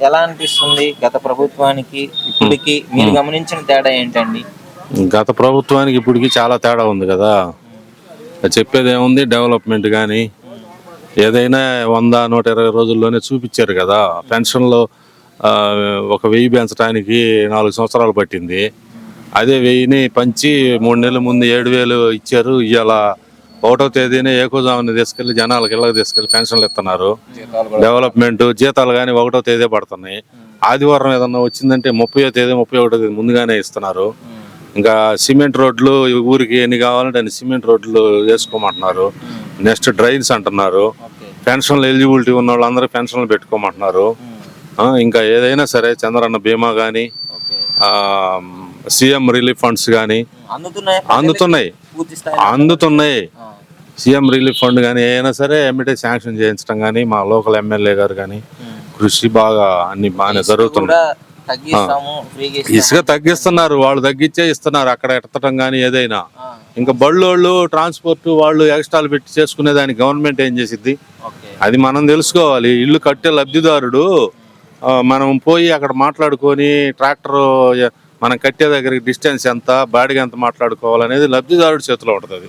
ఎలా అనిపిస్తుంది గత ప్రభుత్వానికి ఇప్పటికి మీరు గమనించిన తేడా ఏంటండి? గత ప్రభుత్వానికి ఇప్పటికి చాలా తేడా ఉంది కదా. చెప్పేది ఏముంది, డెవలప్మెంట్ కానీ ఏదైనా 100-120 రోజుల్లోనే చూపించారు కదా. పెన్షన్లో ఒక 1000 పెంచడానికి 4 సంవత్సరాలు పట్టింది. అదే 1000ని పంచి 3 నెలల ముందు 7000 ఇచ్చారు. ఇవాళ 1వ తేదీనే ఏకోజాముని తీసుకెళ్లి జనాలకు ఇళ్ళకి తీసుకెళ్లి పెన్షన్లు ఇస్తున్నారు. డెవలప్మెంట్ జీతాలు కానీ 1వ తేదీ పడుతున్నాయి. ఆదివారం ఏదన్నా వచ్చిందంటే 30వ తేదీ 31వ తేదీ ముందుగానే ఇస్తున్నారు. ఇంకా సిమెంట్ రోడ్లు ఊరికి ఎన్ని కావాలంటే అన్ని సిమెంట్ రోడ్లు వేసుకోమంటున్నారు. నెక్స్ట్ డ్రైన్స్ అంటున్నారు. పెన్షన్లు ఎలిజిబిలిటీ ఉన్న వాళ్ళందరూ పెన్షన్లు పెట్టుకోమంటున్నారు. ఇంకా ఏదైనా సరే చంద్రన్న బీమా కానీ సీఎం రిలీఫ్ ఫండ్స్ కానీ అందుతున్నాయి. సీఎం రిలీఫ్ ఫండ్ కానీ ఏదైనా సరే ఎమ్మిటే శాంక్షన్ చేయించడం కానీ మా లోకల్ ఎమ్మెల్యే గారు కానీ కృషి బాగా అన్ని బాగానే జరుగుతున్నాయి. ఇసుక తగ్గిస్తున్నారు, వాళ్ళు తగ్గించే ఇస్తున్నారు అక్కడ ఎత్తడం కానీ ఏదైనా. ఇంకా బళ్ళోళ్ళు ట్రాన్స్పోర్ట్ వాళ్ళు ఎక్స్ట్రాలు పెట్టి చేసుకునే దానికి గవర్నమెంట్ ఏం చేసిద్ది, అది మనం తెలుసుకోవాలి. ఇల్లు కట్టే లబ్ధిదారుడు మనం పోయి అక్కడ మాట్లాడుకొని ట్రాక్టర్ మనం కట్టే దగ్గరికి డిస్టెన్స్ ఎంత, బాడీకి ఎంత మాట్లాడుకోవాలనేది లబ్ధిదారుడి చేతిలో ఉంటుంది.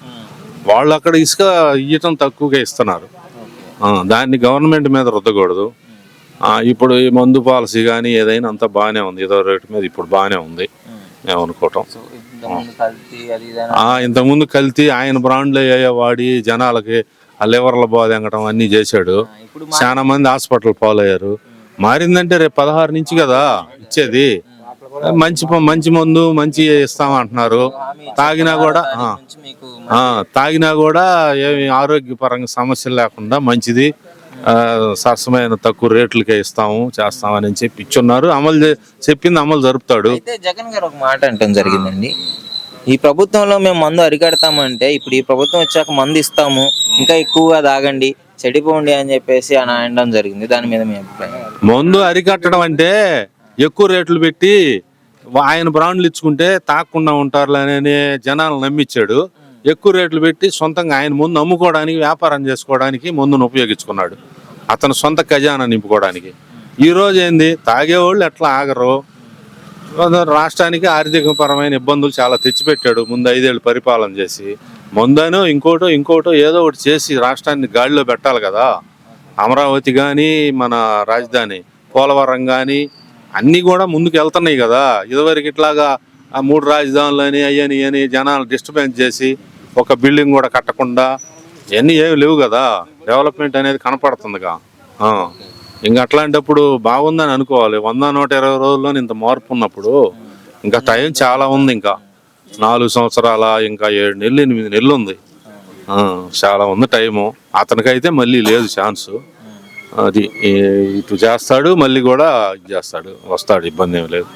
వాళ్ళు అక్కడ ఇసుక ఇవ్వటం తక్కువగా ఇస్తున్నారు. దాన్ని గవర్నమెంట్ మీద రుద్దకూడదు. ఇప్పుడు ఈ మందు పాలసీ కానీ ఏదైనా అంతా బాగానే ఉంది. ఏదో రేటు మీద ఇప్పుడు బాగానే ఉంది మేము అనుకోవటం. ఇంతకుముందు కల్తీ ఆయన బ్రాండ్లు వాడి జనాలకి ఆ లివర్ల బాధ ఎంగటం అన్నీ చేశాడు. చాలా మంది హాస్పిటల్ పాలయ్యారు. మారిందంటే రేపు 16 నుంచి కదా ఇచ్చేది. మంచి మందు మంచి ఇస్తామంటున్నారు. తాగినా కూడా ఏమి ఆరోగ్యపరంగా సమస్యలు లేకుండా మంచిది, సరసమైన తక్కువ రేట్లకే చేస్తామని చెప్పి ఇచ్చున్నారు. చెప్పింది అమలు జరుపుతాడు. అయితే జగన్ గారు ఒక మాట అంటాం జరిగిందండి, ఈ ప్రభుత్వంలో మేము మందు అరికడతామంటే ఇప్పుడు ఈ ప్రభుత్వం వచ్చాక మందు ఇస్తాము, ఇంకా ఎక్కువగా తాగండి, చెడిపోండి అని చెప్పేసి అని అనడం జరిగింది. దాని మీద మీ అభిప్రాయం? మందు అరికట్టడం అంటే ఎక్కువ రేట్లు పెట్టి ఆయన బ్రాండ్లు ఇచ్చుకుంటే తాగకుండా ఉంటారు అని జనాలు నమ్మించాడు. ఎక్కువ రేట్లు పెట్టి సొంతంగా ఆయన ముందు అమ్ముకోవడానికి, వ్యాపారం చేసుకోవడానికి మందును ఉపయోగించుకున్నాడు, అతను సొంత ఖజానా నింపుకోవడానికి. ఈరోజు ఏంది, తాగేవాళ్ళు ఎట్లా ఆగరు. రాష్ట్రానికి ఆర్థికపరమైన ఇబ్బందులు చాలా తెచ్చిపెట్టాడు ముందు 5 ఏళ్ళు పరిపాలన చేసి. ముందనో ఇంకోటో ఏదో ఒకటి చేసి రాష్ట్రాన్ని గాడిలో పెట్టాలి కదా. అమరావతి కానీ మన రాజధాని పోలవరం కానీ అన్నీ కూడా ముందుకు వెళ్తున్నాయి కదా. ఇదివరకు ఇట్లాగా 3 రాజధానులు అని జనాలు డిస్టర్బెన్స్ చేసి ఒక బిల్డింగ్ కూడా కట్టకుండా ఇవన్నీ ఏమి లేవు కదా. డెవలప్మెంట్ అనేది కనపడుతుందిగా. ఇంకా అట్లాంటప్పుడు బాగుందని అనుకోవాలి. 100-120 రోజుల్లో ఇంత మార్పు ఉన్నప్పుడు ఇంకా టైం చాలా ఉంది. ఇంకా 4 సంవత్సరాల ఇంకా 7 నెలలు 8 నెలలు ఉంది. చాలా ఉంది టైము. అతనికైతే మళ్ళీ లేదు ఛాన్సు. అది ఇటు చేస్తాడు, మళ్ళీ కూడా చేస్తాడు, వస్తాడు, ఇబ్బంది ఏమి లేదు.